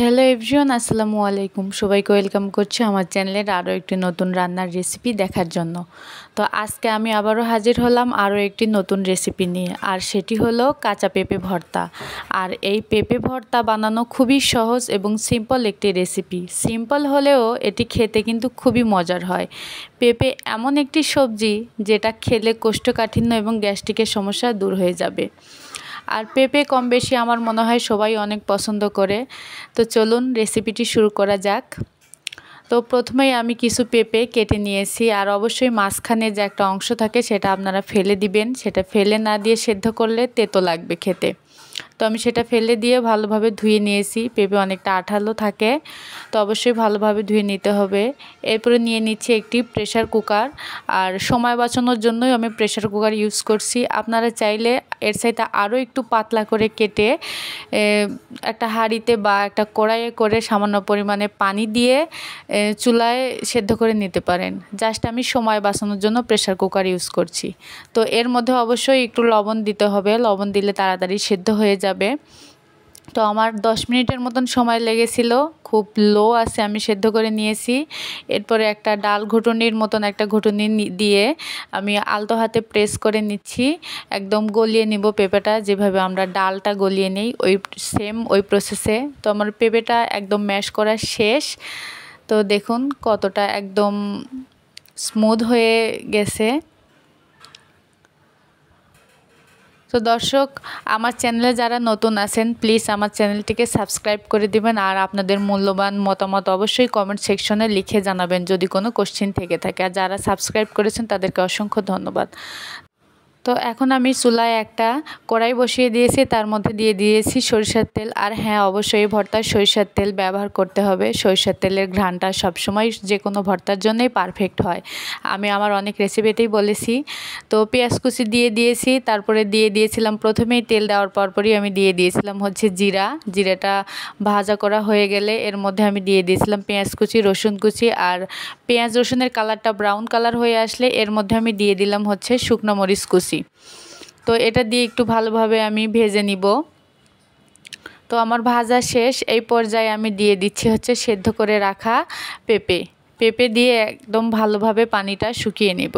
Hello everyone, আসসালামু আলাইকুম। সবাইকে ওয়েলকাম করছি আমার চ্যানেলের আরও একটি নতুন রান্নার রেসিপি দেখার জন্য। তো আজকে আমি আবারও হাজির হলাম আরও একটি নতুন রেসিপি নিয়ে, আর সেটি হলো কাঁচা পেঁপে ভর্তা। আর এই পেঁপে ভর্তা বানানো খুবই সহজ এবং সিম্পল একটি রেসিপি। সিম্পল হলেও এটি খেতে কিন্তু খুবই মজার হয়। পেঁপে এমন একটি সবজি যেটা খেলে কোষ্ঠকাঠিন্য এবং গ্যাস্ট্রিকের সমস্যা দূর হয়ে যাবে। আর পেঁপে কম বেশি আমার মনে হয় সবাই অনেক পছন্দ করে। তো চলুন রেসিপিটি শুরু করা যাক। তো প্রথমেই আমি কিছু পেঁপে কেটে নিয়েছি, আর অবশ্যই মাঝখানে যে একটা অংশ থাকে সেটা আপনারা ফেলে দিবেন। সেটা ফেলে না দিয়ে সেদ্ধ করলে তেতো লাগবে খেতে। তো আমি সেটা ফেলে দিয়ে ভালোভাবে ধুয়ে নিয়েছি। পেঁপে অনেকটা আঠালো থাকে, তো অবশ্যই ভালোভাবে ধুয়ে নিতে হবে। এরপরে নিয়ে নিচ্ছি একটি প্রেসার কুকার, আর সময় বাঁচানোর জন্যই আমি প্রেসার কুকার ইউজ করছি। আপনারা চাইলে এর সাথে আরও একটু পাতলা করে কেটে একটা হাঁড়িতে বা একটা কড়াইয়ে করে সামান্য পরিমাণে পানি দিয়ে চুলায় সেদ্ধ করে নিতে পারেন। জাস্ট আমি সময় বাঁচানোর জন্য প্রেসার কুকার ইউজ করছি। তো এর মধ্যে অবশ্যই একটু লবণ দিতে হবে, লবণ দিলে তাড়াতাড়ি সেদ্ধ হয়ে যাবে। তো আমার 10 মিনিটের মতন সময় লেগেছিল, খুব লো আছে আমি সেদ্ধ করে নিয়েছি। এরপরে একটা ডাল ঘুটুনির মতন একটা ঘুটুনি দিয়ে আমি আলতো হাতে প্রেস করে নিচ্ছি, একদম গলিয়ে নিব পেঁপেটা, যেভাবে আমরা ডালটা গলিয়ে নিই ওই প্রসেসে। তো আমার পেঁপেটা একদম ম্যাশ করা শেষ। তো দেখুন কতটা একদম স্মুথ হয়ে গেছে। তো দর্শক, আমার চ্যানেলে যারা নতুন আছেন প্লিজ আমার চ্যানেলটিকে সাবস্ক্রাইব করে দিবেন, আর আপনাদের মূল্যবান মতামত অবশ্যই কমেন্ট সেকশনে লিখে জানাবেন যদি কোনো কোশ্চেন থেকে থাকে। আর যারা সাবস্ক্রাইব করেছেন তাদেরকে অসংখ্য ধন্যবাদ। তো এখন আমি চুলায় একটা কড়াই বসিয়ে দিয়েছি, তার মধ্যে দিয়ে দিয়েছি সরিষার তেল। আর হ্যাঁ, অবশ্যই এই ভর্তায় সরিষার তেল ব্যবহার করতে হবে। সরিষার তেলের ঘ্রাণটা সবসময় যে কোনো ভর্তার জন্যই পারফেক্ট হয়, আমি আমার অনেক রেসিপিতেই বলেছি। তো পেঁয়াজ কুচি দিয়ে দিয়েছি, তারপরে দিয়ে দিয়েছিলাম প্রথমেই তেল দেওয়ার পরপরই আমি দিয়ে দিয়েছিলাম হচ্ছে জিরাটা ভাজা করা হয়ে গেলে এর মধ্যে আমি দিয়ে দিয়েছিলাম পেঁয়াজ কুচি, রসুন কুচি। আর পেঁয়াজ রসুনের কালারটা ব্রাউন কালার হয়ে আসলে এর মধ্যে আমি দিয়ে দিলাম হচ্ছে শুকনো মরিচ কুচি। তো এটা দিয়ে একটু ভালোভাবে আমি ভেজে নিব। তো আমার ভাজা শেষ। এই পর্যায়ে আমি দিয়ে দিচ্ছি হচ্ছে সেদ্ধ করে রাখা পেঁপে দিয়ে একদম ভালোভাবে পানিটা শুকিয়ে নেব।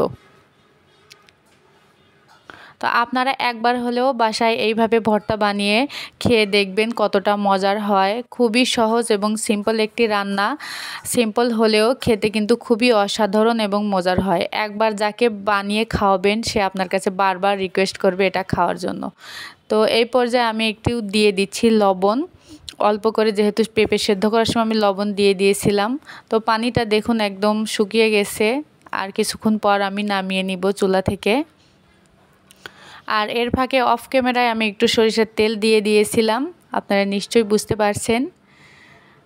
তো আপনারা একবার হলেও বাসায় এইভাবে ভর্তা বানিয়ে খেয়ে দেখবেন কতটা মজার হয়। খুবই সহজ এবং সিম্পল একটি রান্না। সিম্পল হলেও খেতে কিন্তু খুবই অসাধারণ এবং মজার হয়। একবার যাকে বানিয়ে খাওয়াবেন সে আপনার কাছে বারবার রিকোয়েস্ট করবে এটা খাওয়ার জন্য। তো এই পর্যায়ে আমি একটু দিয়ে দিচ্ছি লবণ, অল্প করে, যেহেতু পেঁপে সেদ্ধ করার সময় আমি লবণ দিয়ে দিয়েছিলাম। তো পানিটা দেখুন একদম শুকিয়ে গেছে। আর কিছুক্ষণ পর আমি নামিয়ে নিব চুলা থেকে। আর এর ফাঁকে অফ ক্যামেরায় আমি একটু সরিষার তেল দিয়ে দিয়েছিলাম, আপনারা নিশ্চয়ই বুঝতে পারছেন।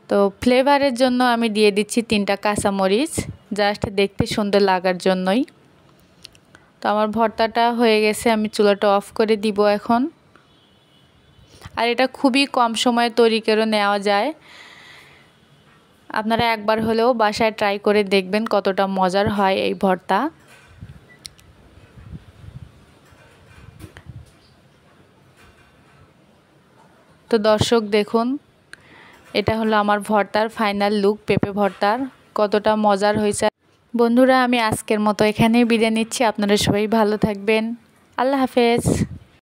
তো ফ্লেভারের জন্য আমি দিয়ে দিচ্ছি 3টা কাঁচামরিচ, জাস্ট দেখতে সুন্দর লাগার জন্যই। তো আমার ভর্তাটা হয়ে গেছে, আমি চুলাটা অফ করে দিব এখন। আর এটা খুবই কম সময়ে তৈরি করে নেওয়া যায়। আপনারা একবার হলেও বাসায় ট্রাই করে দেখবেন কতটা মজার হয় এই ভর্তা। তো দর্শক দেখুন, এটা হলো আমার ভর্তার ফাইনাল লুক। পেঁপে ভর্তার কতটা মজার হয়েছে। বন্ধুরা, আমি আজকের মতো এখানেই বিদায় নিচ্ছি। আপনারা সবাই ভালো থাকবেন। আল্লাহ হাফেজ।